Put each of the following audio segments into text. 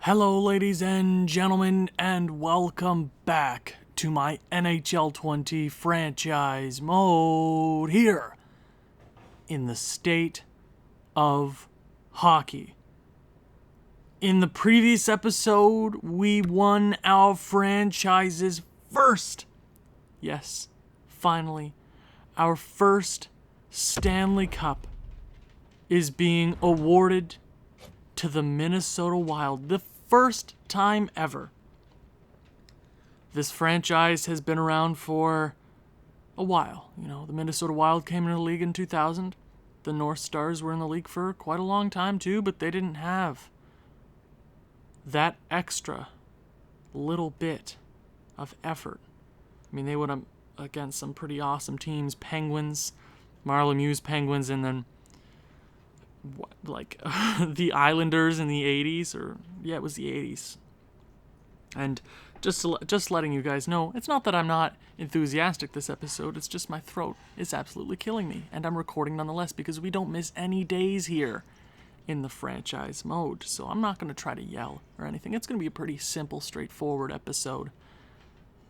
Hello, ladies and gentlemen, and welcome back to my NHL 20 franchise mode here in the state of hockey. In the previous episode, we won our franchise's first, yes, finally, our first Stanley Cup is being awarded to the Minnesota Wild. The first time ever. This franchise has been around for a while. You know, the Minnesota Wild came into the league in 2000. The North Stars were in the league for quite a long time too, but they didn't have that extra little bit of effort. I mean, they went against some pretty awesome teams. Penguins, Marla Muse Penguins, and then the Islanders in the 80s, it was the 80s. And just letting you guys know, it's not that I'm not enthusiastic this episode, it's just my throat is absolutely killing me, and I'm recording nonetheless because we don't miss any days here in the franchise mode, so I'm not going to try to yell or anything. It's going to be a pretty simple, straightforward episode.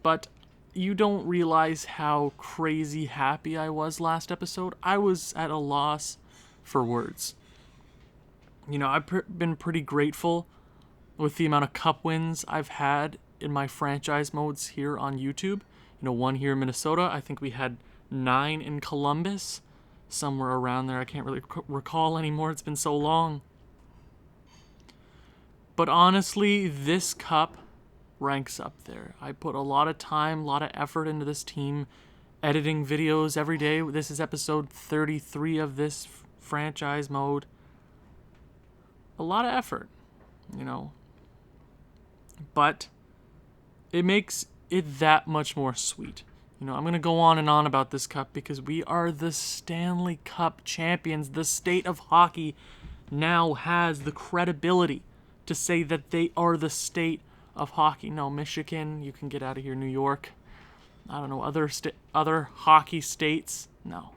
But you don't realize how crazy happy I was last episode. I was at a loss for words. You know, I've been pretty grateful with the amount of cup wins I've had in my franchise modes here on YouTube. You know, 1 here in Minnesota. I think we had 9 in Columbus. Somewhere around there. I can't really recall anymore. It's been so long. But honestly, this cup ranks up there. I put a lot of time, a lot of effort into this team, editing videos every day. This is episode 33 of this franchise mode. A lot of effort, you know. But it makes it that much more sweet. You know, I'm going to go on and on about this cup because we are the Stanley Cup champions. The state of hockey now has the credibility to say that they are the state of hockey. No, Michigan, you can get out of here. New York, I don't know, other hockey states. No,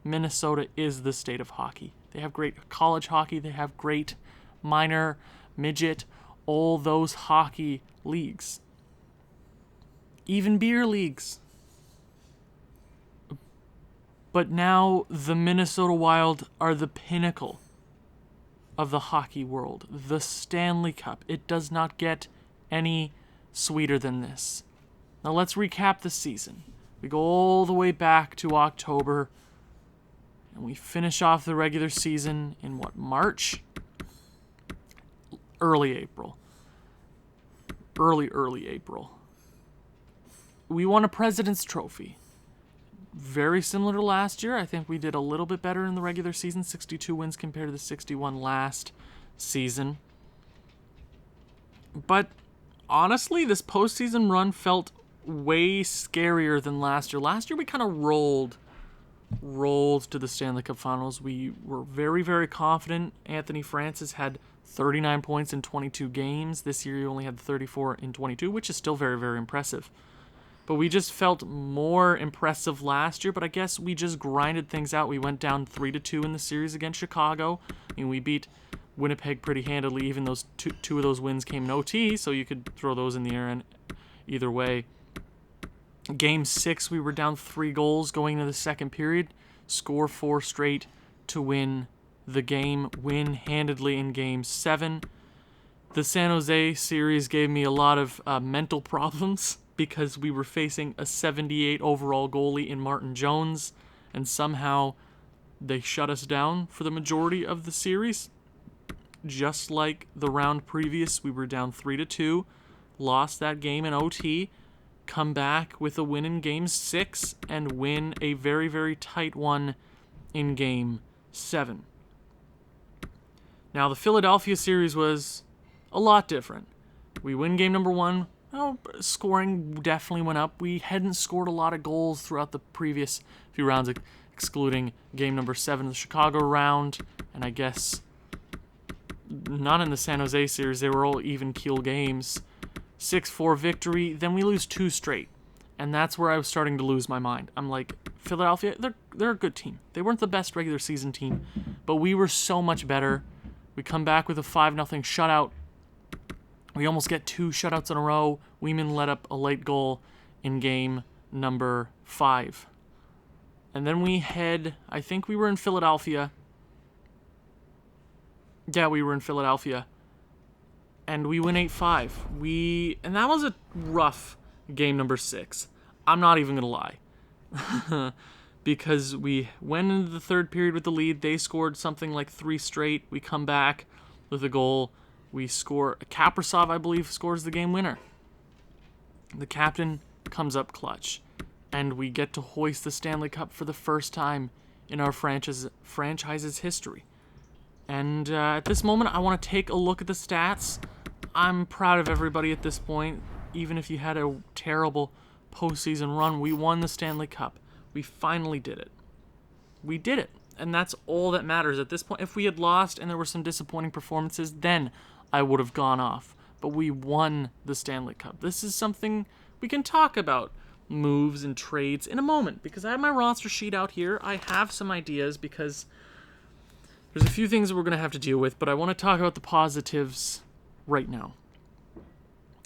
Minnesota is the state of hockey. They have great college hockey. They have great minor, midget, all those hockey leagues. Even beer leagues. But now the Minnesota Wild are the pinnacle of the hockey world. The Stanley Cup. It does not get any sweeter than this. Now let's recap the season. We go all the way back to October. And we finish off the regular season in March? Early April. Early April. We won a President's Trophy. Very similar to last year. I think we did a little bit better in the regular season. 62 wins compared to the 61 last season. But honestly, this postseason run felt way scarier than last year. Last year we kind of rolled to the Stanley Cup Finals. We were very, very confident. Anthony Francis had 39 points in 22 games. This year he only had 34 in 22, which is still very, very impressive. But we just felt more impressive last year, but I guess we just grinded things out. We went down 3-2 in the series against Chicago. I mean, we beat Winnipeg pretty handily. Even those two of those wins came in OT, so you could throw those in the air and either way. Game 6, we were down 3 goals going into the second period. Score 4 straight to win the game. Win handedly in Game 7. The San Jose series gave me a lot of mental problems because we were facing a 78 overall goalie in Martin Jones, and somehow they shut us down for the majority of the series. Just like the round previous, we were down 3-2, lost that game in OT, come back with a win in Game 6, and win a very, very tight one in Game 7. Now, the Philadelphia series was a lot different. We win game number 1. Scoring definitely went up. We hadn't scored a lot of goals throughout the previous few rounds, excluding game number 7, the Chicago round, and I guess not in the San Jose series. They were all even keel games. 6-4 victory. Then we lose 2 straight, and that's where I was starting to lose my mind. I'm like, Philadelphia, they're a good team. They weren't the best regular season team, but we were so much better. We come back with a 5-0 shutout We almost get 2 shutouts in a row. Weeman let up a late goal in game number 5. And then we head, I think we were in Philadelphia. Yeah, we were in Philadelphia. And we win 8-5. And that was a rough game number 6. I'm not even going to lie. Because we went into the third period with the lead. They scored something like 3 straight. We come back with a goal. We score. Kaprizov, I believe, scores the game winner. The captain comes up clutch. And we get to hoist the Stanley Cup for the first time in our franchise's history. And at this moment, I want to take a look at the stats. I'm proud of everybody at this point. Even if you had a terrible postseason run, we won the Stanley Cup. We finally did it. We did it. And that's all that matters at this point. If we had lost and there were some disappointing performances, then I would have gone off. But we won the Stanley Cup. This is something we can talk about. Moves and trades in a moment, because I have my roster sheet out here. I have some ideas because there's a few things that we're going to have to deal with, but I want to talk about the positives right now.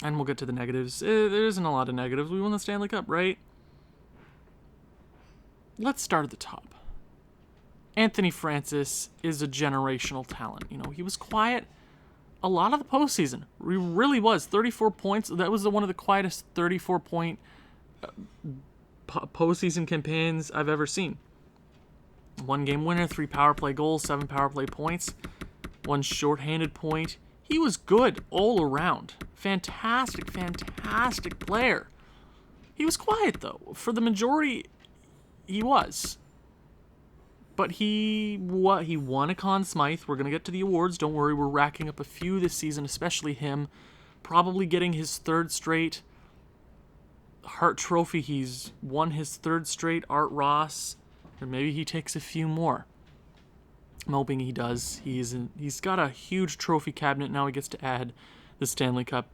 And we'll get to the negatives. There isn't a lot of negatives. We won the Stanley Cup, right? Let's start at the top. Anthony Francis is a generational talent. You know, he was quiet a lot of the postseason. He really was. 34 points. That was one of the quietest 34-point postseason campaigns I've ever seen. 1 game winner, 3 power play goals, 7 power play points, 1 shorthanded point. He was good all around. Fantastic player. He was quiet though. For the majority, he was. But he won a Conn Smythe. We're going to get to the awards. Don't worry, we're racking up a few this season, especially him. Probably getting his 3rd straight Hart Trophy. He's won his 3rd straight Art Ross, or maybe he takes a few more. I'm hoping he does. He's got a huge trophy cabinet. Now he gets to add the Stanley Cup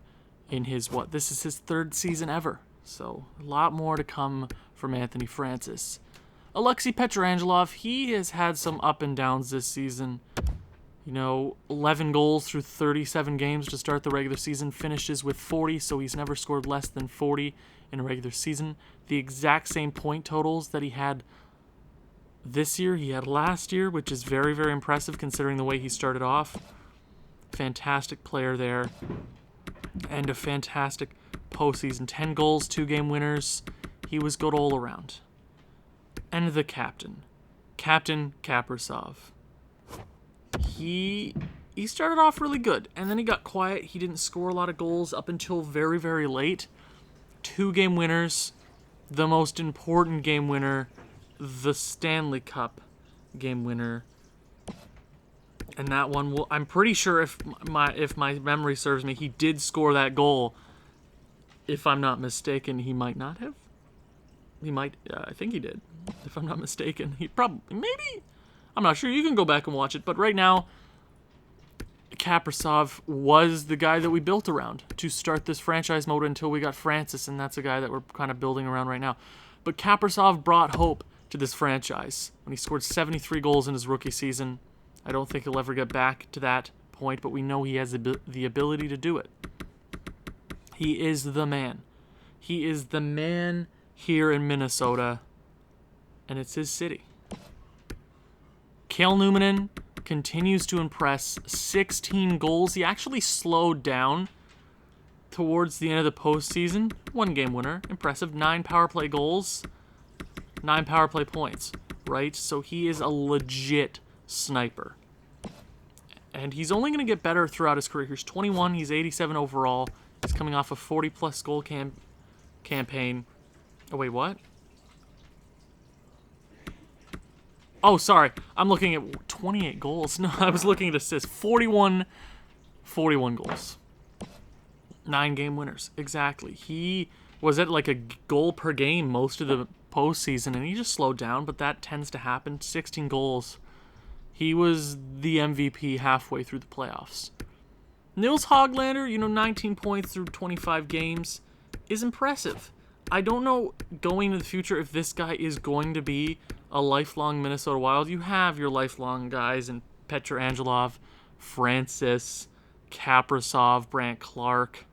in his this is his 3rd season ever. So a lot more to come from Anthony Francis. Alexei Petrangelov, he has had some up and downs this season. 11 goals through 37 games to start the regular season, finishes with 40, so he's never scored less than 40 in a regular season. The exact same point totals that he had this year, he had last year, which is very, very impressive considering the way he started off. Fantastic player there. And a fantastic postseason. 10 goals, 2 game winners. He was good all around. And the captain. Captain Kaprizov. He started off really good, and then he got quiet. He didn't score a lot of goals up until very, very late. 2 game winners. The most important game winner, the Stanley Cup game winner. And that one, I'm pretty sure if my memory serves me, he did score that goal. If I'm not mistaken, he might not have. He might, I think he did. If I'm not mistaken, he probably, maybe. I'm not sure. You can go back and watch it. But right now, Kaprizov was the guy that we built around to start this franchise mode until we got Francis, and that's a guy that we're kind of building around right now. But Kaprizov brought hope to this franchise when he scored 73 goals in his rookie season. I don't think he'll ever get back to that point, but we know he has the ability to do it. He is the man. He is the man here in Minnesota, and it's his city. Cale Newmanen continues to impress. 16 goals. He actually slowed down towards the end of the postseason. 1 game winner. Impressive. 9 power play goals. 9 power play points. Right? So he is a legit sniper. And he's only going to get better throughout his career. He's 21. He's 87 overall. He's coming off a 40-plus goal campaign. Oh, wait, what? Oh, sorry. I'm looking at 28 goals. No, I was looking at assists. 41 goals. 9 game winners. Exactly. He was at like a goal per game most of the postseason, and he just slowed down, but that tends to happen. 16 goals. He was the MVP halfway through the playoffs. Nils Hoglander, 19 points through 25 games is impressive. I don't know going into the future if this guy is going to be a lifelong Minnesota Wild. You have your lifelong guys in Petrangelov, Francis, Kaprizov, Brandt Clark,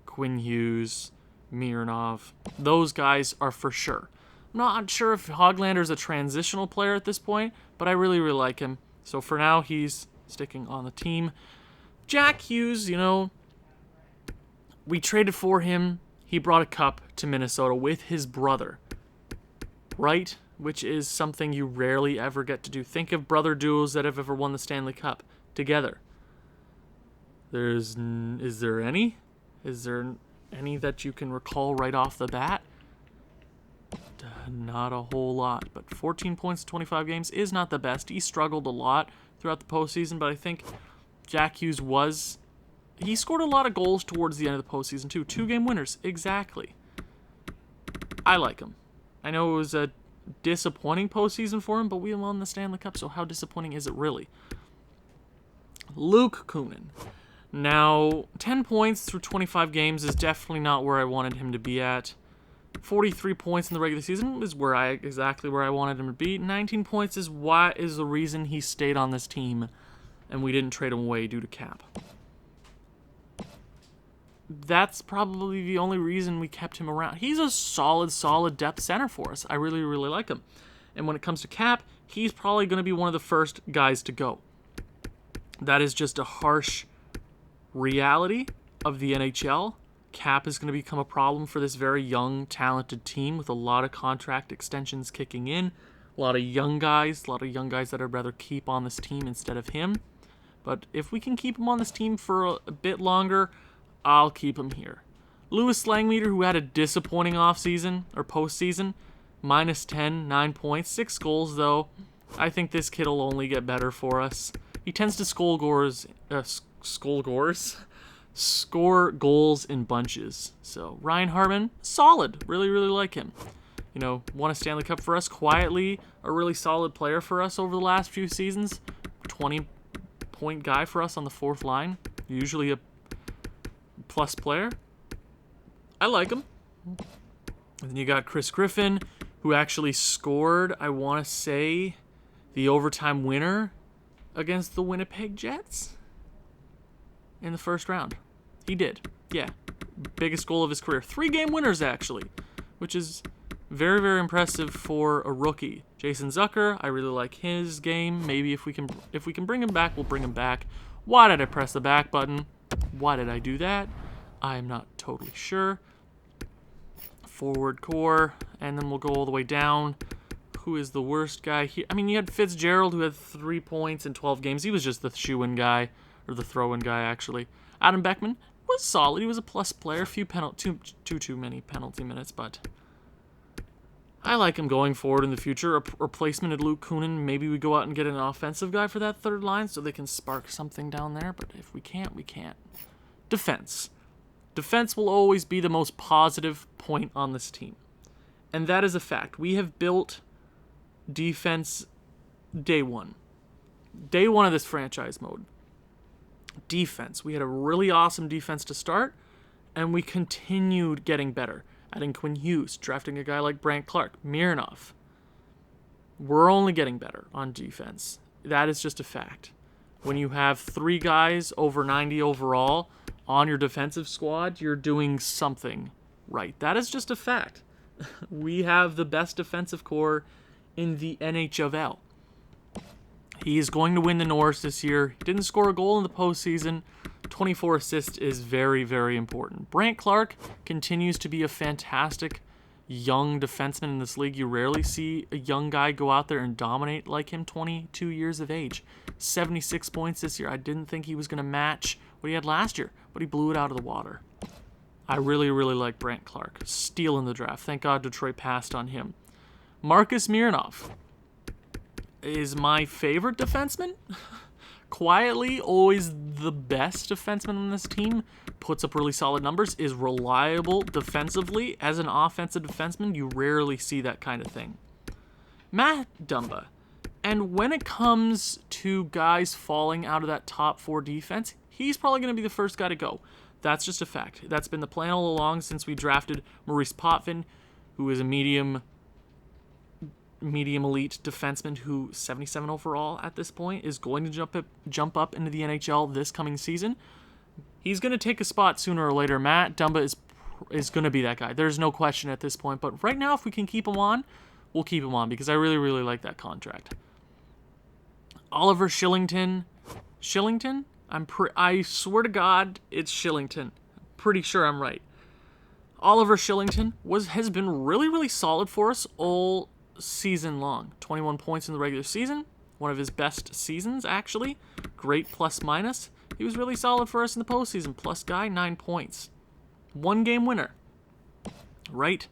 Quinn Hughes, Mironov. Those guys are for sure. I'm not sure if Höglander's a transitional player at this point, but I really, really like him. So for now, he's sticking on the team. Jack Hughes, we traded for him. He brought a cup to Minnesota with his brother, right? Which is something you rarely ever get to do. Think of brother duos that have ever won the Stanley Cup together. Is there any? Is there any that you can recall right off the bat? Not a whole lot, but 14 points in 25 games is not the best. He struggled a lot throughout the postseason, but I think Jack Hughes he scored a lot of goals towards the end of the postseason too. 2-game winners, exactly. I like him. I know it was a disappointing postseason for him, but we won the Stanley Cup, so how disappointing is it really? Luke Kunin. Now, 10 points through 25 games is definitely not where I wanted him to be at. 43 points in the regular season is exactly where I wanted him to be. 19 points is the reason he stayed on this team, and we didn't trade him away due to cap. That's probably the only reason we kept him around. He's a solid depth center for us. I really, really like him. And when it comes to cap, he's probably going to be one of the first guys to go. That is just a harsh reality of the NHL. Cap is going to become a problem for this very young, talented team with a lot of contract extensions kicking in. A lot of young guys that I'd rather keep on this team instead of him. But if we can keep him on this team for a bit longer, I'll keep him here. Louis Langmeter, who had a disappointing offseason or postseason, -10, 9 points, 6 goals though. I think this kid will only get better for us. He tends to score goals in bunches. So Ryan Hartman, solid. Really, really like him. Won a Stanley Cup for us quietly. A really solid player for us over the last few seasons. 20-point guy for us on the fourth line. Usually a plus player. I like him. And then you got Chris Griffin, who actually scored, I want to say, the overtime winner against the Winnipeg Jets in the first round. He did. Yeah. Biggest goal of his career. 3-game winners, actually, which is very, very impressive for a rookie. Jason Zucker, I really like his game. Maybe if we can bring him back, we'll bring him back. Why did I press the back button? Why did I do that? I'm not totally sure. Forward core, and then we'll go all the way down. Who is the worst guy here? I mean, you had Fitzgerald, who had 3 points in 12 games. He was just the shoe-in guy, or the throw-in guy, actually. Adam Beckman was solid. He was a plus player. Too many penalty minutes, but I like him going forward in the future. A replacement at Luke Kunin. Maybe we go out and get an offensive guy for that third line so they can spark something down there, but if we can't, we can't. Defense. Defense will always be the most positive point on this team, and that is a fact. We have built defense day one of this franchise mode. Defense. We had a really awesome defense to start, and we continued getting better. Adding Quinn Hughes, drafting a guy like Brandt Clark, Mironov. We're only getting better on defense. That is just a fact. When you have 3 guys over 90 overall on your defensive squad, you're doing something right. That is just a fact. We have the best defensive core in the NHL. He is going to win the Norris this year. He didn't score a goal in the postseason. 24 assists is very, very important. Brandt Clark continues to be a fantastic young defenseman in this league. You rarely see a young guy go out there and dominate like him, 22 years of age. 76 points this year. I didn't think he was going to match what he had last year, but he blew it out of the water. I really, really like Brandt Clark. Steal in the draft. Thank God Detroit passed on him. Marcus Mironov is my favorite defenseman. Quietly, always the best defenseman on this team. Puts up really solid numbers. Is reliable defensively. As an offensive defenseman, you rarely see that kind of thing. Matt Dumba. And when it comes to guys falling out of that top 4 defense, he's probably going to be the first guy to go. That's just a fact. That's been the plan all along since we drafted Maurice Potvin, who is a medium elite defenseman who 77 overall at this point is going to jump up into the NHL this coming season. He's going to take a spot sooner or later. Matt Dumba is going to be that guy. There's no question at this point. But right now, if we can keep him on, we'll keep him on because I really, really like that contract. Oliver Shillington. Shillington? I swear to God, it's Shillington. Pretty sure I'm right. Oliver Shillington has been really, really solid for us all season long. 21 points in the regular season. One of his best seasons, actually. Great plus-minus. He was really solid for us in the postseason. Plus guy, 9 points. 1-game winner. Right?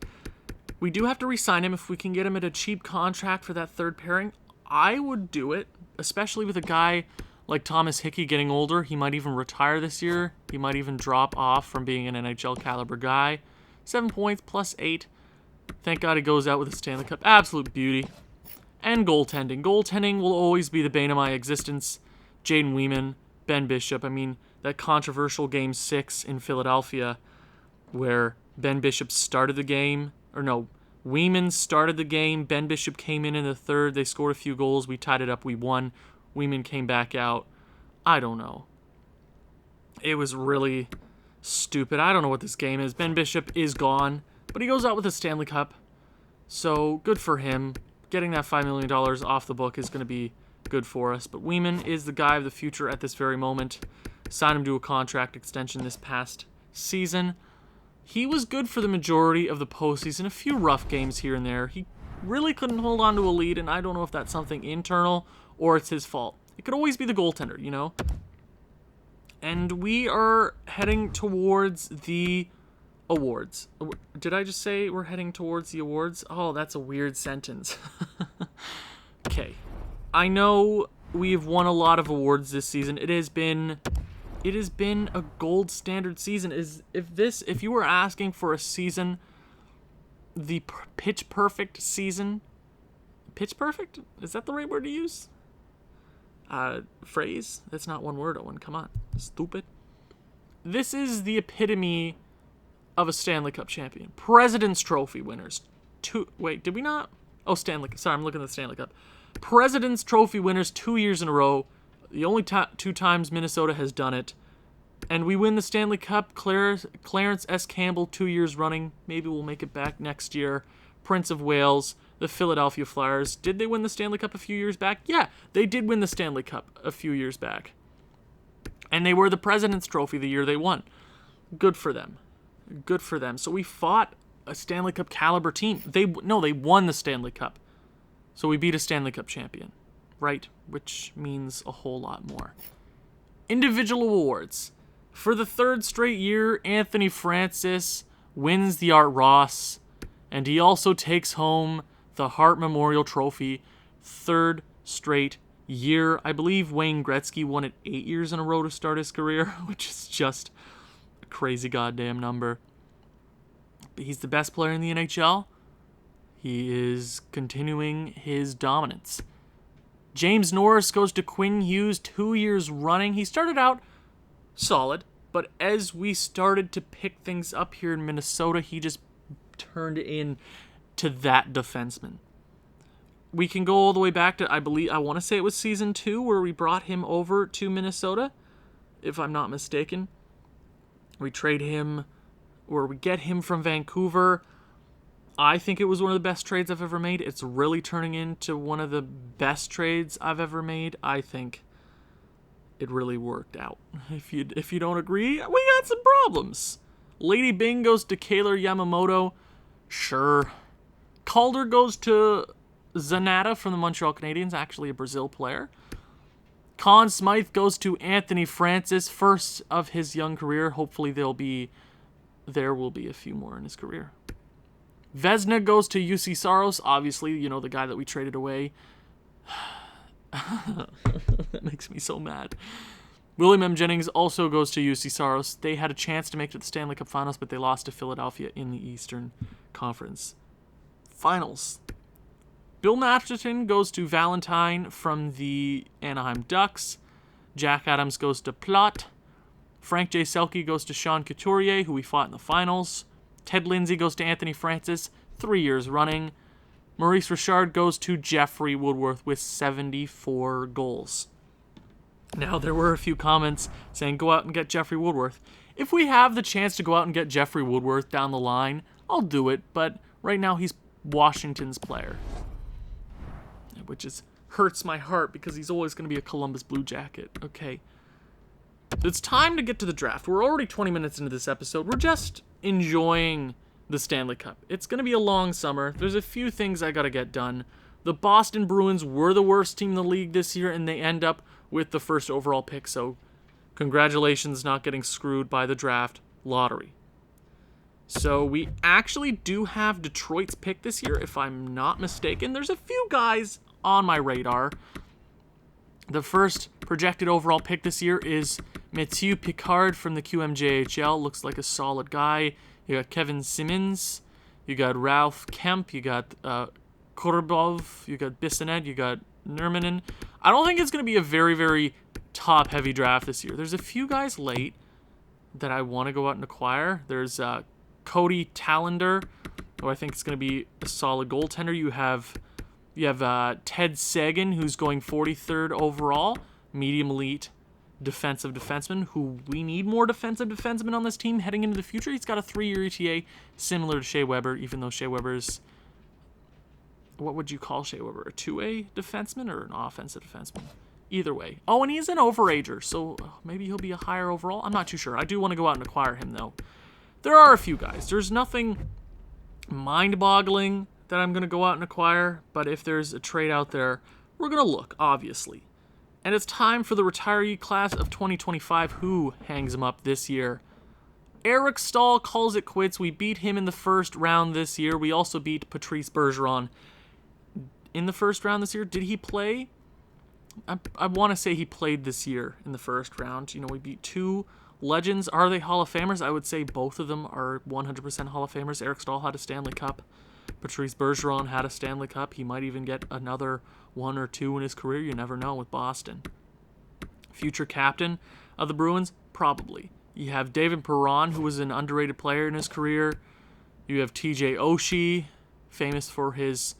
We do have to re-sign him if we can get him at a cheap contract for that third pairing. I would do it, especially with a guy like Thomas Hickey getting older. He might even retire this year. He might even drop off from being an NHL caliber guy. 7 points plus 8. Thank God he goes out with a Stanley Cup. Absolute beauty. And goaltending. Goaltending will always be the bane of my existence. Jaden Weeman, Ben Bishop. I mean, that controversial Game 6 in Philadelphia where Ben Bishop started the game. Or no, Weeman started the game. Ben Bishop came in the third. They scored a few goals. We tied it up. We won. Weeman came back out. I don't know. It was really stupid. I don't know what this game is. Ben Bishop is gone, but he goes out with a Stanley Cup. So good for him. Getting that $5 million off the book is going to be good for us. But Weeman is the guy of the future at this very moment. Signed him to a contract extension this past season. He was good for the majority of the postseason. A few rough games here and there. He really couldn't hold on to a lead, and I don't know if that's something internal or it's his fault. It could always be the goaltender, you know? And we are heading towards the awards. Did I just say we're heading towards the awards? Oh, that's a weird sentence. Okay. I know we've won a lot of awards this season. It has been a gold standard season. If you were asking for a season, the pitch perfect season, pitch perfect? Is that the right word to use? Phrase? That's not one word, Owen. Come on. Stupid. This is the epitome of a Stanley Cup champion. President's Trophy winners. Did we not? Oh, Sorry, I'm looking at the Stanley Cup. President's Trophy winners 2 years in a row. The only 2 times Minnesota has done it. And we win the Stanley Cup. Clarence S. Campbell 2 years running. Maybe we'll make it back next year. Prince of Wales. The Philadelphia Flyers. Did they win the Stanley Cup a few years back? Yeah, they did win the Stanley Cup a few years back. And they were the President's Trophy the year they won. Good for them. Good for them. So we fought a Stanley Cup caliber team. They won the Stanley Cup. So we beat a Stanley Cup champion. Right? Which means a whole lot more. Individual awards. For the 3rd straight year, Anthony Francis wins the Art Ross. And he also takes home the Hart Memorial Trophy, 3rd straight year. I believe Wayne Gretzky won it 8 years in a row to start his career, which is just a crazy goddamn number. But he's the best player in the NHL. He is continuing his dominance. James Norris goes to Quinn Hughes 2 years running. He started out solid, but as we started to pick things up here in Minnesota, he just turned in to that defenseman. We can go all the way back to, I want to say it was season 2 where we brought him over to Minnesota, if I'm not mistaken. We trade him, or we get him from Vancouver. I think it was one of the best trades I've ever made. It's really turning into one of the best trades I've ever made. I think it really worked out. If you don't agree, we got some problems. Lady Bing goes to Kaylor Yamamoto. Sure. Calder goes to Zanata from the Montreal Canadiens, actually a Brazil player. Conn Smythe goes to Anthony Francis, first of his young career. Hopefully there will be a few more in his career. Vezina goes to UC Saros, obviously, the guy that we traded away. That makes me so mad. William M. Jennings also goes to UC Saros. They had a chance to make it to the Stanley Cup Finals, but they lost to Philadelphia in the Eastern Conference Finals. Bill Masterton goes to Valentine from the Anaheim Ducks. Jack Adams goes to Plot. Frank J. Selke goes to Sean Couturier, who we fought in the finals. Ted Lindsay goes to Anthony Francis, 3 years running. Maurice Richard goes to Jeffrey Woodworth with 74 goals. Now, there were a few comments saying go out and get Jeffrey Woodworth. If we have the chance to go out and get Jeffrey Woodworth down the line, I'll do it, but right now he's Washington's player, which hurts my heart because he's always going to be a Columbus Blue Jacket. Okay. It's time to get to the draft. We're already 20 minutes into this episode. We're just enjoying the Stanley Cup. It's going to be a long summer. There's a few things I got to get done. The Boston Bruins were the worst team in the league this year, and they end up with the first overall pick, so congratulations not getting screwed by the draft lottery. So we actually do have Detroit's pick this year, if I'm not mistaken. There's a few guys on my radar. The first projected overall pick this year is Mathieu Picard from the QMJHL. Looks like a solid guy. You got Kevin Simmons. You got Ralph Kemp. You got Korbov. You got Bissonnette. You got Nurminen. I don't think it's going to be a very, very top-heavy draft this year. There's a few guys late that I want to go out and acquire. There's Cody Tallender, who I think is going to be a solid goaltender. You have Ted Sagan, who's going 43rd overall, medium elite defensive defenseman, who we need more defensive defensemen on this team heading into the future. He's got a 3-year ETA, similar to Shea Weber, even though Shea Weber's, what would you call Shea Weber, a 2A defenseman or an offensive defenseman? Either way. Oh, and he's an overager, so maybe he'll be a higher overall. I'm not too sure. I do want to go out and acquire him, though. There are a few guys. There's nothing mind-boggling that I'm going to go out and acquire, but if there's a trade out there, we're going to look, obviously. And it's time for the retiree class of 2025. Who hangs him up this year? Eric Stahl calls it quits. We beat him in the first round this year. We also beat Patrice Bergeron in the first round this year. Did he play? I want to say he played this year in the first round. You know, we beat two legends. Are they Hall of Famers? I would say both of them are 100% Hall of Famers. Eric Stahl had a Stanley Cup. Patrice Bergeron had a Stanley Cup. He might even get another one or two in his career. You never know with Boston. Future captain of the Bruins? Probably. You have David Perron, who was an underrated player in his career. You have TJ Oshie, famous for his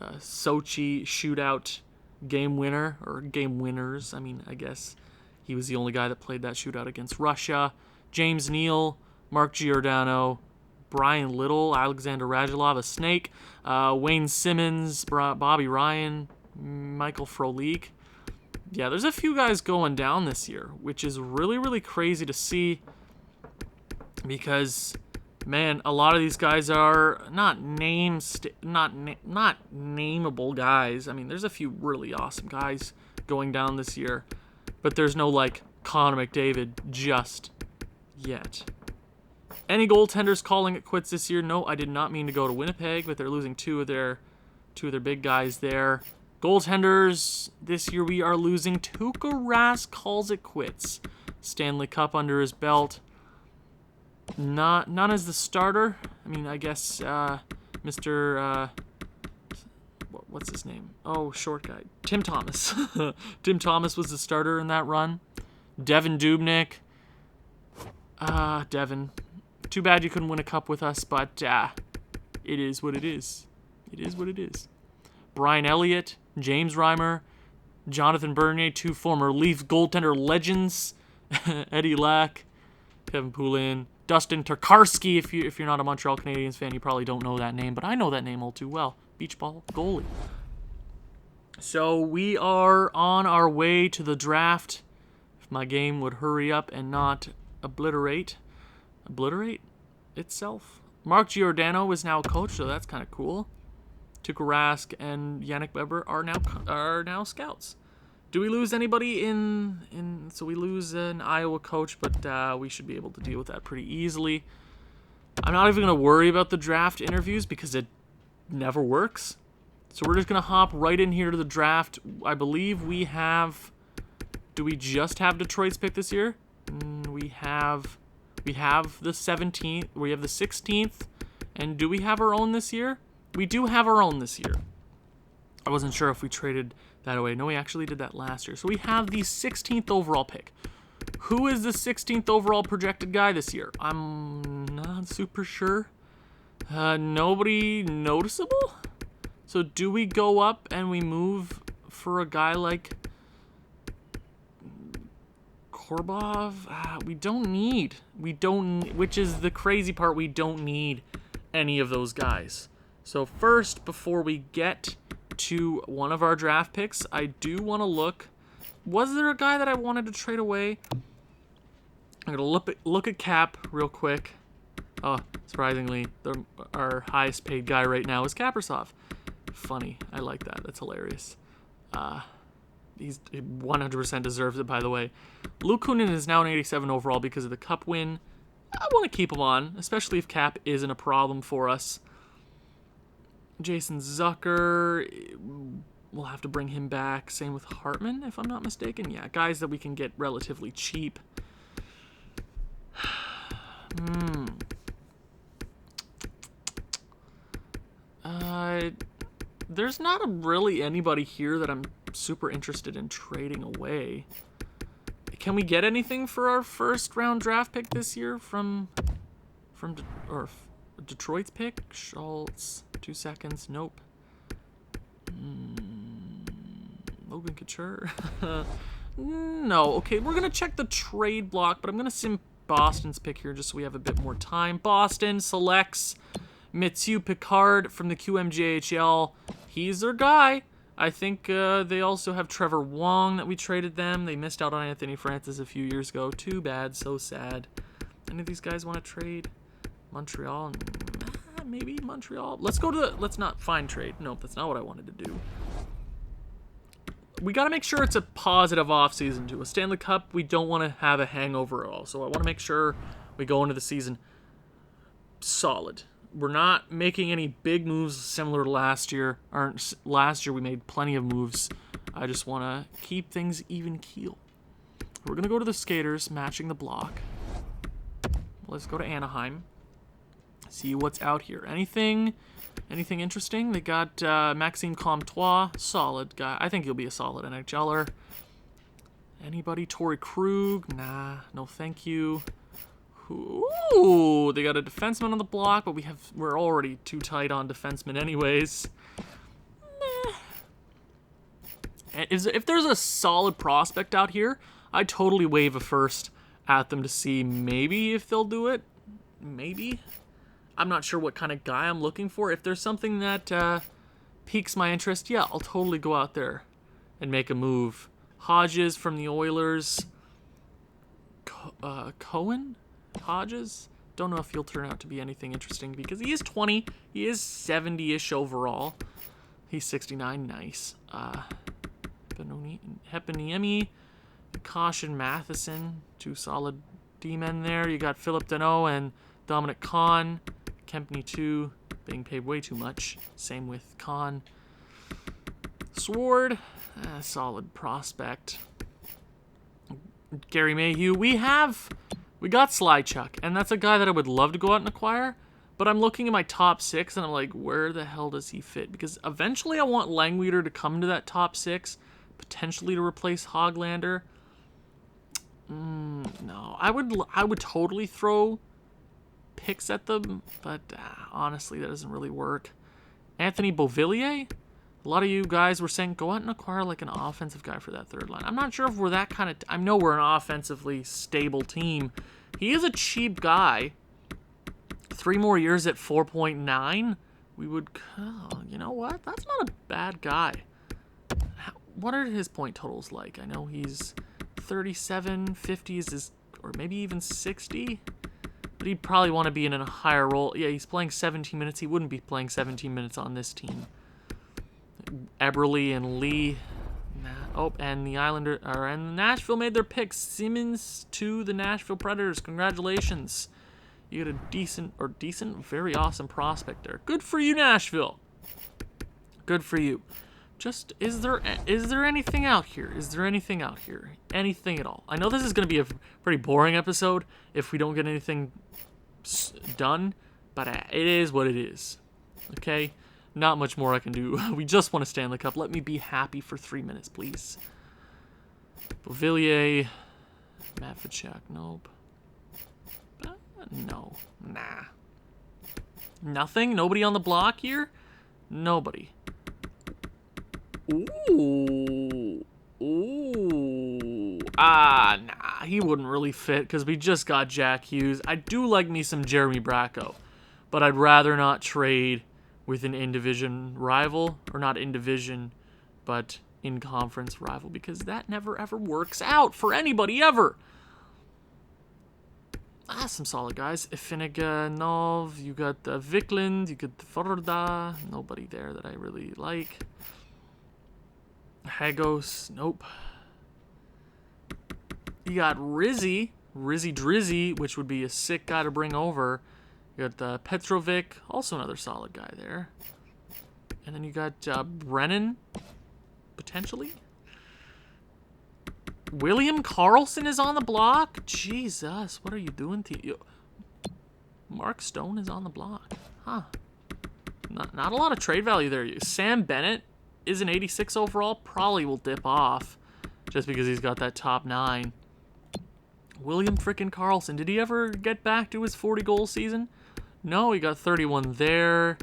Sochi shootout game winner, or game winners. I mean, I guess he was the only guy that played that shootout against Russia. James Neal, Mark Giordano, Brian Little, Alexander Radulov, a snake, Wayne Simmons, Bobby Ryan, Michael Frolik. Yeah, there's a few guys going down this year, which is really, really crazy to see because, man, a lot of these guys are not nameable guys. I mean, there's a few really awesome guys going down this year, but there's no, like, Connor McDavid just yet. Any goaltenders calling it quits this year? No, I did not mean to go to Winnipeg, but they're losing two of their big guys there. Goaltenders, this year we are losing. Tuukka Rask calls it quits. Stanley Cup under his belt. None as the starter. I mean, I guess Mr. What's his name? Oh, short guy. Tim Thomas. Tim Thomas was the starter in that run. Devin Dubnyk. Devin. Too bad you couldn't win a cup with us, but it is what it is. It is what it is. Brian Elliott, James Reimer, Jonathan Bernier, two former Leaf goaltender legends, Eddie Lack, Kevin Poulin, Dustin Tokarski. If you're not a Montreal Canadiens fan, you probably don't know that name, but I know that name all too well. Beach ball goalie. So we are on our way to the draft. If my game would hurry up and not obliterate itself. Mark Giordano is now a coach, so that's kind of cool. Tuukka Rask and Yannick Weber are now scouts. Do we lose anybody so we lose an Iowa coach, but we should be able to deal with that pretty easily. I'm not even going to worry about the draft interviews because it never works. So we're just going to hop right in here to the draft. I believe we have... Do we just have Detroit's pick this year? We have the 17th. We have the 16th. And do we have our own this year? We do have our own this year. I wasn't sure if we traded that away. No, we actually did that last year. So we have the 16th overall pick. Who is the 16th overall projected guy this year? I'm not super sure. Nobody noticeable? So do we go up and we move for a guy like Korbov, we don't need. Which is the crazy part, we don't need any of those guys. So first, before we get to one of our draft picks, I do want to look. Was there a guy that I wanted to trade away? I'm going to look at cap real quick. Oh, surprisingly, our highest paid guy right now is Kaprizov. Funny. I like that. That's hilarious. He 100% deserves it, by the way. Luke Kunin is now an 87 overall because of the cup win. I want to keep him on, especially if cap isn't a problem for us. Jason Zucker, we'll have to bring him back. Same with Hartman, if I'm not mistaken. Yeah, guys that we can get relatively cheap. There's not really anybody here that I'm super interested in trading away. Can we get anything for our first round draft pick this year from Detroit's pick? Schultz, 2 seconds. Nope. Logan Couture. No. Okay, we're gonna check the trade block, but I'm gonna sim Boston's pick here just so we have a bit more time. Boston selects Mathieu Picard from the QMJHL. He's their guy. I think they also have Trevor Wong that we traded them. They missed out on Anthony Francis a few years ago. Too bad. So sad. Any of these guys want to trade? Montreal? Maybe Montreal. Let's go to let's not find trade. Nope, that's not what I wanted to do. We got to make sure it's a positive offseason too. A Stanley Cup, we don't want to have a hangover at all. So I want to make sure we go into the season solid. We're not making any big moves similar to last year. Last year we made plenty of moves. I just want to keep things even keel. We're going to go to the skaters, matching the block. Let's go to Anaheim. See what's out here. Anything interesting? They got Maxime Comtois, solid guy. I think he'll be a solid NHLer. Anybody? Torrey Krug? Nah, no thank you. Ooh, they got a defenseman on the block, but we're already too tight on defensemen anyways. If there's a solid prospect out here, I'd totally wave a first at them to see maybe if they'll do it. Maybe. I'm not sure what kind of guy I'm looking for. If there's something that piques my interest, yeah, I'll totally go out there and make a move. Hodges from the Oilers. Cohen? Hodges? Don't know if he'll turn out to be anything interesting because he is 20. He is 70-ish overall. He's 69. Nice. Heponiemi, Caution Matheson. 2 solid D-men there. You got Philip Deneau and Dominic Kahn. Kempney 2, being paid way too much. Same with Kahn. Sword, solid prospect. Gary Mayhew. We got Slychuk, and that's a guy that I would love to go out and acquire, but I'm looking at my top 6, and I'm like, where the hell does he fit? Because eventually I want Langweeder to come to that top 6, potentially to replace Hoglander. No, I would totally throw picks at them, but honestly, that doesn't really work. Anthony Beauvillier? A lot of you guys were saying, go out and acquire like an offensive guy for that third line. I'm not sure if we're that kind of... I know we're an offensively stable team. He is a cheap guy. 3 more years at 4.9. We would... Oh, you know what? That's not a bad guy. What are his point totals like? I know he's 37, 50 is his... Or maybe even 60? But he'd probably want to be in a higher role. Yeah, he's playing 17 minutes. He wouldn't be playing 17 minutes on this team. Eberle and Lee. And the and Nashville made their pick. Simmons to the Nashville Predators. Congratulations. You got a very awesome prospect there. Good for you, Nashville. Good for you. Just, is there anything out here? Is there anything out here? Anything at all? I know this is going to be a pretty boring episode if we don't get anything done, but it is what it is. Okay? Not much more I can do. We just want a Stanley Cup. Let me be happy for 3 minutes, please. Beauvillier. Matvichak. Nope. No. Nah. Nothing? Nobody on the block here? Nobody. Ooh. Nah. he wouldn't really fit because we just got Jack Hughes. I do like me some Jeremy Bracco, but I'd rather not trade with an in-division rival, or not in-division, but in-conference rival, because that never ever works out for anybody ever. Some solid guys. Ifiniganov, you got Vikland, you got Forda. Nobody there that I really like. Hagos, nope. You got Rizzy Drizzy, which would be a sick guy to bring over. You got Petrovic, also another solid guy there. And then you got Brennan, potentially. William Karlsson is on the block? Jesus, what are you doing to you? Mark Stone is on the block. Huh. Not a lot of trade value there. Sam Bennett is an 86 overall. Probably will dip off just because he's got that top 9. William frickin' Karlsson. Did he ever get back to his 40-goal season? No, he got 31 there.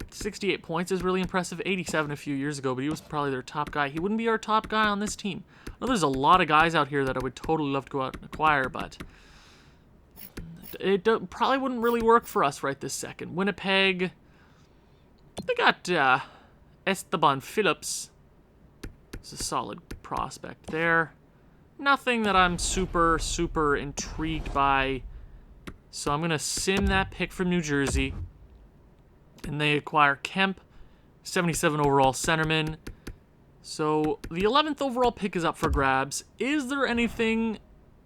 68 points is really impressive. 87 a few years ago, but he was probably their top guy. He wouldn't be our top guy on this team. I know there's a lot of guys out here that I would totally love to go out and acquire, but it probably wouldn't really work for us right this second. Winnipeg, they got Esteban Phillips. It's a solid prospect there. Nothing that I'm super, super intrigued by. So I'm going to sim that pick from New Jersey. And they acquire Kemp, 77 overall centerman. So the 11th overall pick is up for grabs. Is there anything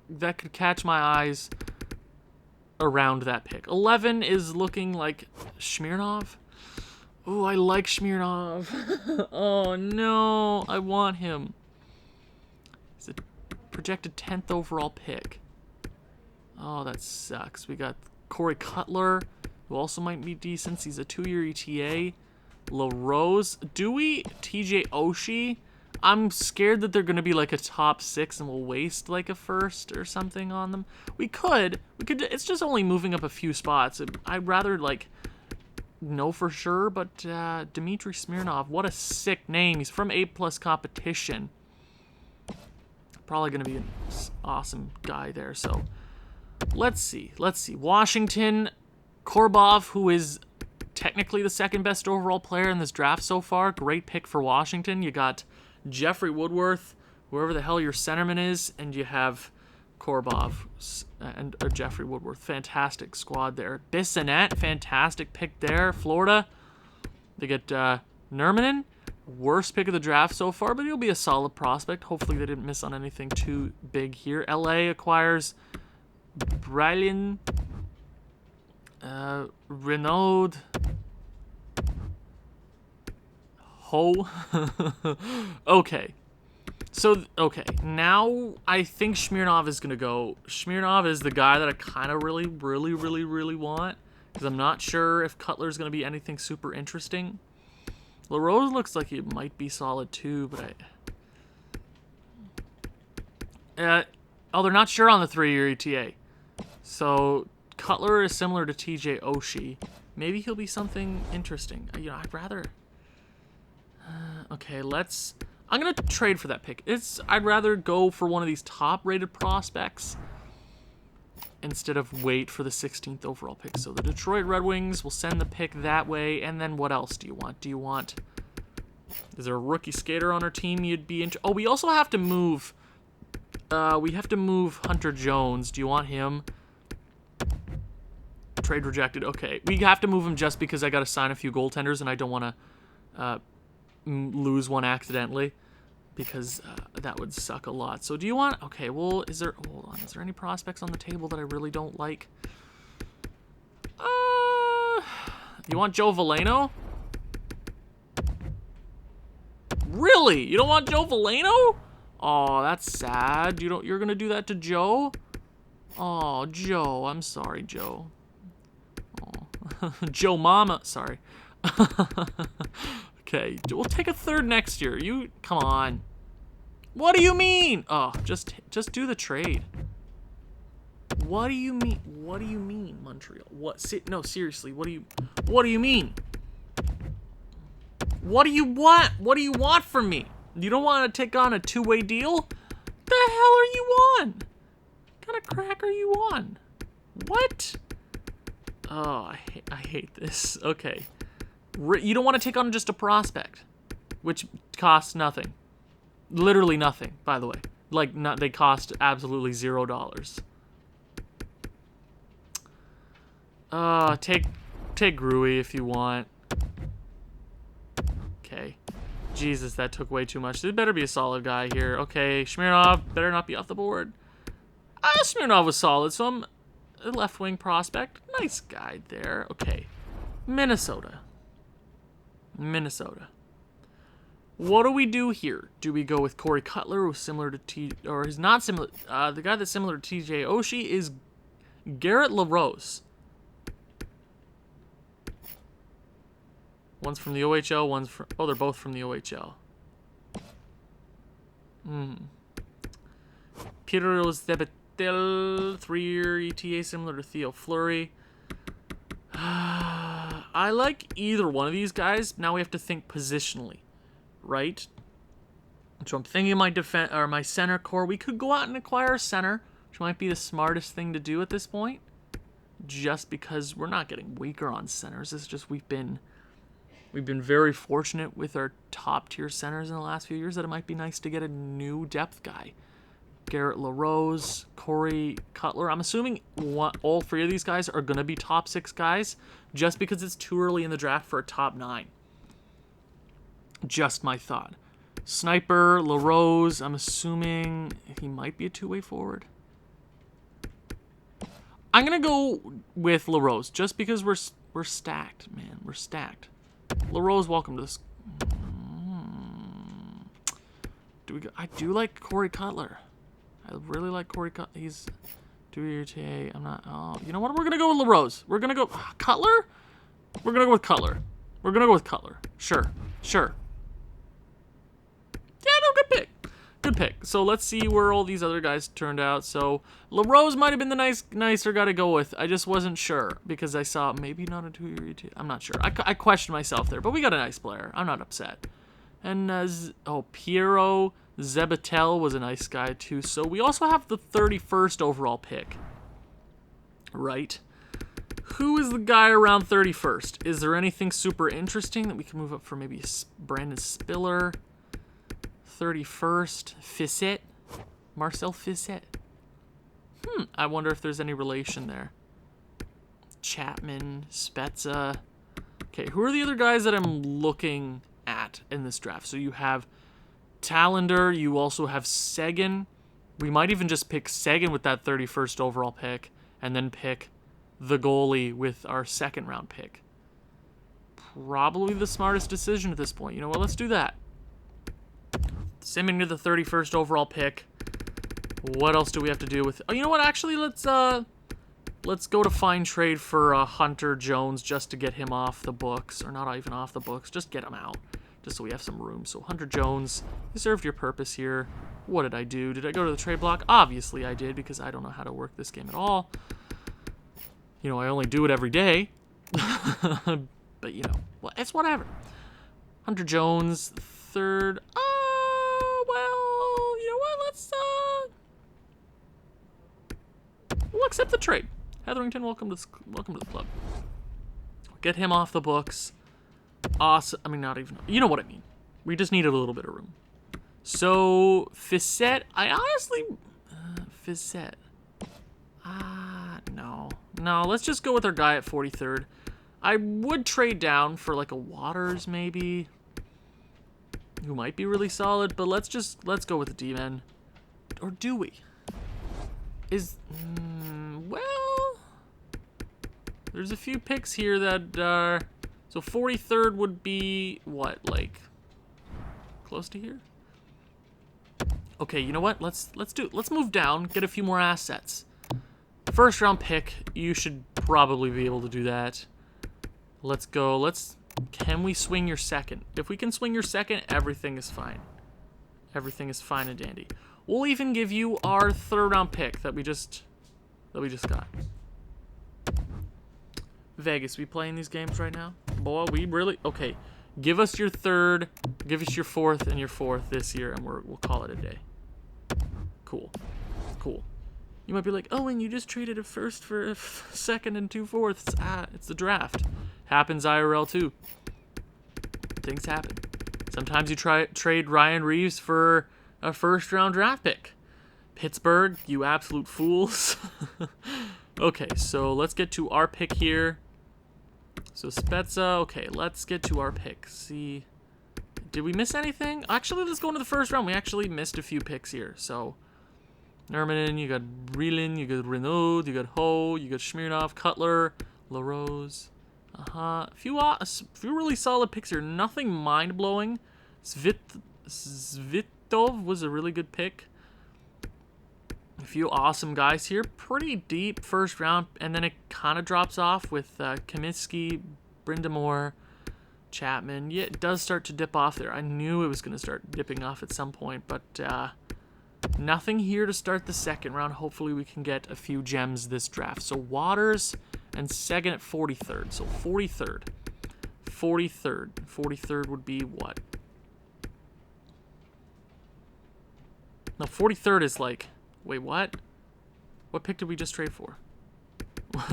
that could catch my eyes around that pick? 11 is looking like Smirnov. Oh, I like Smirnov. Oh, no. I want him. He's a projected 10th overall pick. Oh, that sucks. We got Corey Cutler, who also might be decent. He's a 2-year ETA. LaRose. Dewey, TJ Oshie. I'm scared that they're going to be like a top 6 and we'll waste like a first or something on them. We could. It's just only moving up a few spots. I'd rather like know for sure, but Dmitry Smirnov, what a sick name. He's from A+ competition. Probably going to be an awesome guy there. So let's see. Washington, Korbov, who is technically the second best overall player in this draft so far. Great pick for Washington. You got Jeffrey Woodworth, whoever the hell your centerman is, and you have Korbov and Jeffrey Woodworth. Fantastic squad there. Bissonnette, fantastic pick there. Florida, they get Nurmanen. Worst pick of the draft so far, but he'll be a solid prospect. Hopefully they didn't miss on anything too big here. LA acquires Brillian, Renaud, Ho. Okay. So, now I think Smirnov is going to go. Smirnov is the guy that I kind of really want, because I'm not sure if Cutler's going to be anything super interesting. LaRose looks like he might be solid too, but they're not sure on the 3-year ETA. So Cutler is similar to TJ Oshie. Maybe he'll be something interesting. I'd rather. Okay, I'm gonna trade for that pick. I'd rather go for one of these top-rated prospects instead of wait for the 16th overall pick. So the Detroit Red Wings will send the pick that way, and then what else do you want? Is there a rookie skater on our team you'd be interested? Oh, we also have to move. We have to move Hunter Jones. Do you want him? Trade rejected. Okay, we have to move him just because I got to sign a few goaltenders, and I don't want to lose one accidentally, because that would suck a lot. So do you want... Okay, well, hold on. Is there any prospects on the table that I really don't like? You want Joe Veleno? Really? You don't want Joe Veleno? Oh, that's sad. You're gonna do that to Joe? Oh, Joe. I'm sorry, Joe. Oh. Joe Mama. Sorry. Okay, we'll take a third next year. Come on. What do you mean? Oh, just do the trade. What do you mean? What do you mean, Montreal? No, seriously. What do you mean? What do you want? What do you want from me? You don't want to take on a two-way deal? The hell are you on? What kind of crack are you on? What? Oh, I hate this. Okay. You don't want to take on just a prospect, which costs nothing. Literally nothing, by the way. Like, they cost absolutely $0. Take Gruy if you want. Okay. Jesus, that took way too much. There better be a solid guy here. Okay, Smirnov better not be off the board. Smirnov was solid, so I'm a left-wing prospect. Nice guy there. Okay. Minnesota. What do we do here? Do we go with Corey Cutler, who's similar to or he's not similar? The guy that's similar to TJ Oshie is Garrett LaRose. One's from the OHL, one's from... Oh, they're both from the OHL. Peter Zebetel, 3-year ETA, similar to Theo Fleury. I like either one of these guys. Now we have to think positionally, right? So I'm thinking my center core. We could go out and acquire a center, which might be the smartest thing to do at this point. Just because we're not getting weaker on centers. It's just we've been very fortunate with our top tier centers in the last few years that it might be nice to get a new depth guy. Garrett LaRose, Corey Cutler. I'm assuming all three of these guys are going to be top 6 guys just because it's too early in the draft for a top 9. Just my thought. Sniper, LaRose, I'm assuming he might be a two-way forward. I'm going to go with LaRose just because we're stacked, man. We're stacked. LaRose, welcome to this. I do like Corey Cutler. I really like Corey Cutler. He's 2-year TA. I'm not. Oh, you know what? We're gonna go with LaRose. We're gonna go Cutler. We're gonna go with Cutler. We're gonna go with Cutler. Sure. Yeah, no, good pick. Good pick. So let's see where all these other guys turned out. So LaRose might have been the nicer guy to go with. I just wasn't sure because I saw maybe not a 2-year ETA. I'm not sure. I questioned myself there, but we got a nice player. I'm not upset. And Piero Zebetel was a nice guy too. So we also have the 31st overall pick. Right? Who is the guy around 31st? Is there anything super interesting that we can move up for? Maybe Brandon Spiller. 31st. Fissette. Marcel Fissette. I wonder if there's any relation there. Chapman. Spezza. Okay, who are the other guys that I'm looking at in this draft? So you have Tallender, you also have Seguin. We might even just pick Seguin with that 31st overall pick and then pick the goalie with our 2nd round pick. Probably the smartest decision at this point. You know what? Let's do that. Simming to the 31st overall pick. What else do we have to do with... Oh, you know what? Actually, let's go to fine trade for Hunter Jones just to get him off the books. Or not even off the books. Just get him out. Just so we have some room. So Hunter Jones, you served your purpose here. What did I do? Did I go to the trade block? Obviously I did because I don't know how to work this game at all. You know, I only do it every day. But, you know, well, it's whatever. Hunter Jones, 3rd. Well, you know what? We'll accept the trade. Hetherington, welcome to the club. Get him off the books. Awesome. I mean, not even... You know what I mean. We just needed a little bit of room. So, Fissette. I honestly... Fissette. No. No, let's just go with our guy at 43rd. I would trade down for like a Waters, maybe. Who might be really solid, but let's go with the D-men. Or do we? Well... There's a few picks here that are... So 43rd would be, what, like, close to here? Okay, you know what? Let's move down, get a few more assets. 1st round pick, you should probably be able to do that. Let's go. Can we swing your 2nd? If we can swing your 2nd, everything is fine. Everything is fine and dandy. We'll even give you our 3rd round pick that we just got. Vegas, we playing these games right now? Boy, we really... Okay, give us your 3rd, give us your 4th and your 4th this year, and we'll call it a day. Cool. Cool. You might be like, oh, and you just traded a first for a second and 2 fourths. It's the draft. Happens IRL too. Things happen. Sometimes you trade Ryan Reeves for a first-round draft pick. Pittsburgh, you absolute fools. Okay, so let's get to our pick here. So Spezza, okay, let's get to our pick. See, did we miss anything? Actually, let's go into the first round. We actually missed a few picks here. So Nermanen, you got Breland, you got Renaud, you got Ho, you got Smirnov, Cutler, LaRose. A few really solid picks here. Nothing mind-blowing. Svitov was a really good pick. A few awesome guys here. Pretty deep first round, and then it kind of drops off with Kaminsky, Brindamore, Chapman. Yeah, it does start to dip off there. I knew it was going to start dipping off at some point, but nothing here to start the second round. Hopefully we can get a few gems this draft. So Waters and Seguin at 43rd. So 43rd. 43rd. 43rd would be what? No, 43rd is like... Wait, what? What pick did we just trade for?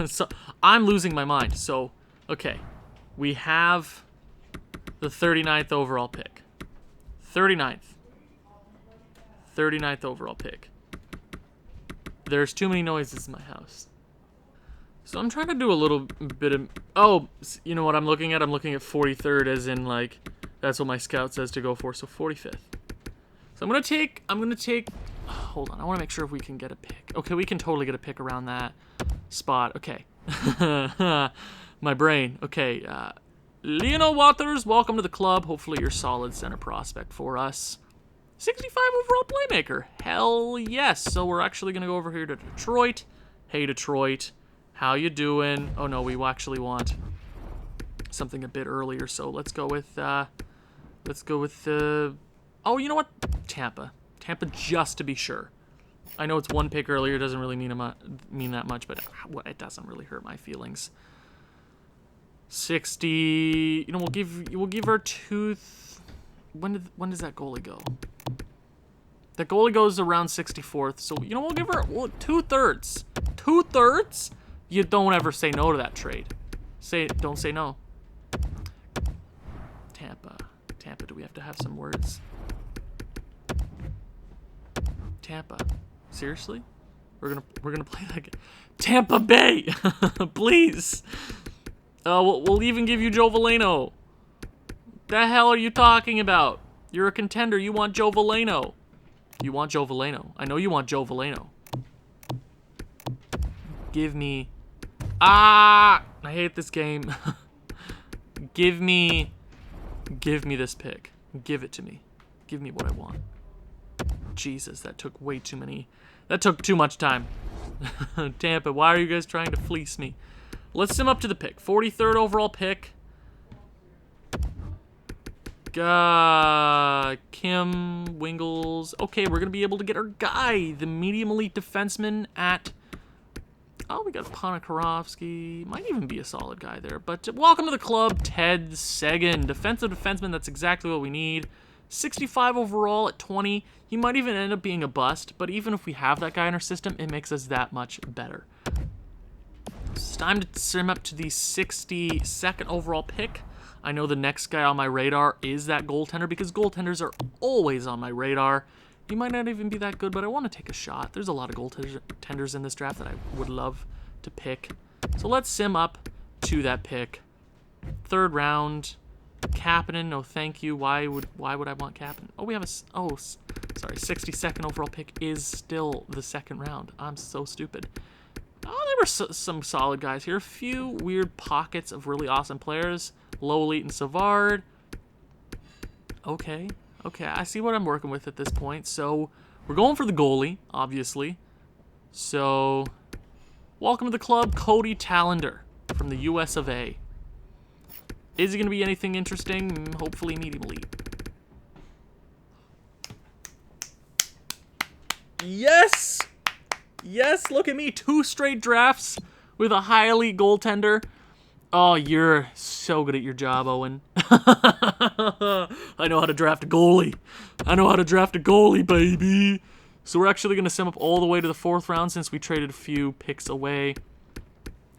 So, I'm losing my mind. So, okay. We have the 39th overall pick. 39th. 39th overall pick. There's too many noises in my house. So I'm trying to do a little bit of... Oh, you know what I'm looking at? I'm looking at 43rd as in, like, that's what my scout says to go for. So 45th. So I'm going to take... Hold on, I want to make sure if we can get a pick. Okay, we can totally get a pick around that spot. Okay. My brain. Okay, Lionel Waters, welcome to the club. Hopefully you're a solid center prospect for us. 65 overall playmaker. Hell yes. So we're actually going to go over here to Detroit. Hey, Detroit. How you doing? Oh, no, we actually want something a bit earlier. So let's go with, oh, you know what? Tampa. Tampa, just to be sure. I know it's one pick earlier. Doesn't really mean that much, but it doesn't really hurt my feelings. 60. You know, we'll give our tooth. When does that goalie go? That goalie goes around 64th. So you know, we'll give her 2/3. 2/3. You don't ever say no to that trade. Don't say no. Tampa. Do we have to have some words? Tampa. Seriously? We're gonna play that game. Tampa Bay! Please! We'll even give you Joe Veleno. The hell are you talking about? You're a contender. You want Joe Veleno. You want Joe Veleno. I know you want Joe Veleno. Give me... I hate this game. Give me this pick. Give it to me. Give me what I want. Jesus, that took way too many. That took too much time. Tampa, why are you guys trying to fleece me? Let's sim up to the pick. 43rd overall pick. Kim Wingles. Okay, we're going to be able to get our guy, the medium elite defenseman at... Oh, we got Ponikarovsky. Might even be a solid guy there. But welcome to the club, Ted Seguin. Defensive defenseman, that's exactly what we need. 65 overall at 20. He might even end up being a bust, but even if we have that guy in our system, it makes us that much better. It's time to sim up to the 62nd overall pick. I know the next guy on my radar is that goaltender because goaltenders are always on my radar. He might not even be that good, but I want to take a shot. There's a lot of goaltenders in this draft that I would love to pick. So let's sim up to that pick. 3rd round. Kapanen, no thank you. Why would I want Kapanen? Oh, we have sorry, 62nd overall pick is still the 2nd round. I'm so stupid. Oh, there were some solid guys here. A few weird pockets of really awesome players. Low elite and Savard. Okay, I see what I'm working with at this point. So we're going for the goalie, obviously. So welcome to the club, Cody Tallender from the US of A. Is he going to be anything interesting? Hopefully medium elite. Yes! Yes, look at me. 2 straight drafts with a high elite goaltender. Oh, you're so good at your job, Owen. I know how to draft a goalie. I know how to draft a goalie, baby. So we're actually going to sim up all the way to the 4th round since we traded a few picks away.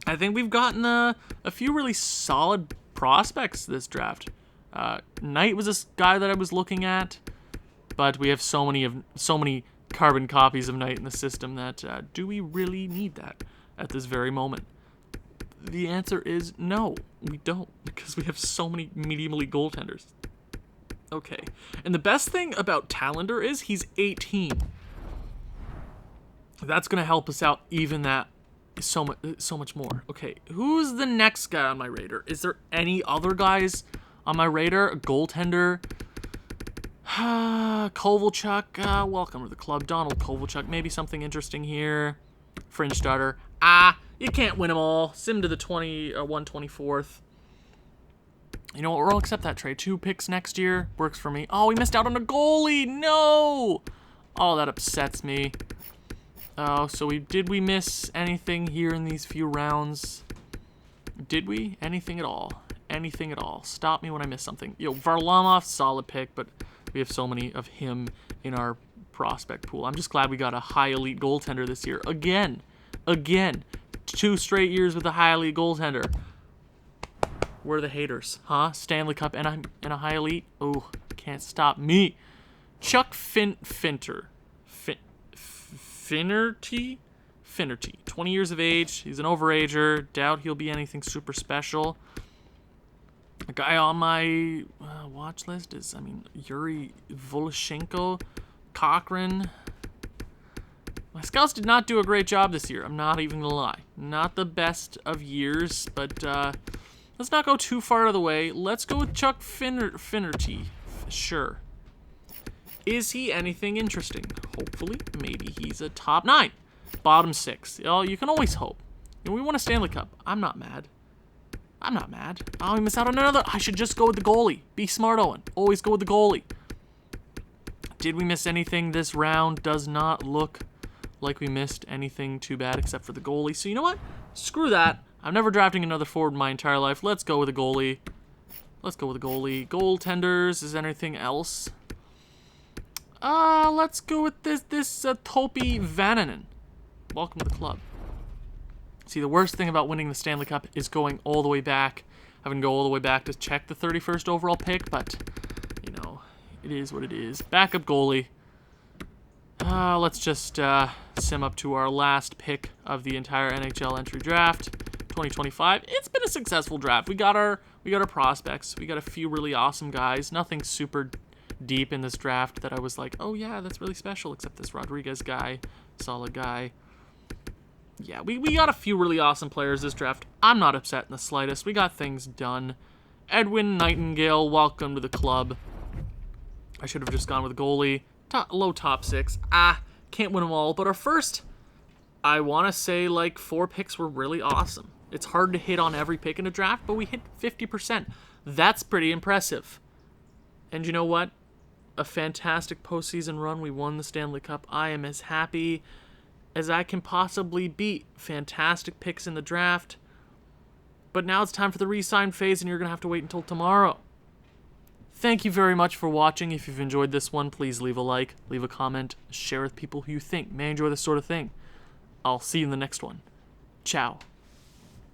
I think we've gotten a few really solid prospects this draft. Knight was this guy that I was looking at, but we have so many carbon copies of Knight in the system that do we really need that at this very moment? The answer is no, we don't, because we have so many medium elite goaltenders. Okay, and the best thing about Tallender is he's 18. That's gonna help us out even that so much more. Okay, who's the next guy on my radar? Is there any other guys on my radar? A goaltender? Kovalchuk, welcome to the club. Donald Kovalchuk, maybe something interesting here. Fringe starter. You can't win them all. Sim to the 124th. You know what? We'll accept that trade. 2 picks next year. Works for me. Oh, we missed out on a goalie. No! Oh, that upsets me. Oh, so did we miss anything here in these few rounds? Did we? Anything at all? Anything at all? Stop me when I miss something. Yo, Varlamov, solid pick, but we have so many of him in our prospect pool. I'm just glad we got a high elite goaltender this year. Again. 2 straight years with a high elite goaltender. We're the haters, huh? Stanley Cup and a high elite? Oh, can't stop me. Chuck Finnerty? 20 years of age. He's an overager. Doubt he'll be anything super special. A guy on my watch list is, Yuri Voloshenko, Cochran. My scouts did not do a great job this year. I'm not even going to lie. Not the best of years, but let's not go too far out of the way. Let's go with Chuck Finnerty. Sure. Is he anything interesting? Hopefully. Maybe he's a top 9. Bottom 6. You can always hope. We won a Stanley Cup. I'm not mad. Oh, we missed out on another. I should just go with the goalie. Be smart, Owen. Always go with the goalie. Did we miss anything this round? Does not look like we missed anything too bad except for the goalie. So you know what? Screw that. I'm never drafting another forward in my entire life. Let's go with a goalie. Goaltenders. Is there anything else? Let's go with this Topi Vananen. Welcome to the club. See, the worst thing about winning the Stanley Cup is going all the way back, having to go all the way back to check the 31st overall pick, but, it is what it is. Backup goalie. Let's just sim up to our last pick of the entire NHL entry draft, 2025. It's been a successful draft. We got our prospects. We got a few really awesome guys. Nothing super deep in this draft that I was like, oh yeah, that's really special, except this Rodriguez guy, solid guy. Yeah, we got a few really awesome players this draft. I'm not upset in the slightest. We got things done. Edwin Nightingale, welcome to the club. I should have just gone with a goalie. Low top 6. Can't win them all. But our first, I want to say, 4 picks were really awesome. It's hard to hit on every pick in a draft, but we hit 50%. That's pretty impressive. And you know what? A fantastic postseason run. We won the Stanley Cup. I am as happy as I can possibly be. Fantastic picks in the draft. But now it's time for the re-sign phase, and you're going to have to wait until tomorrow. Thank you very much for watching. If you've enjoyed this one, please leave a like, leave a comment, share with people who you think may enjoy this sort of thing. I'll see you in the next one. Ciao.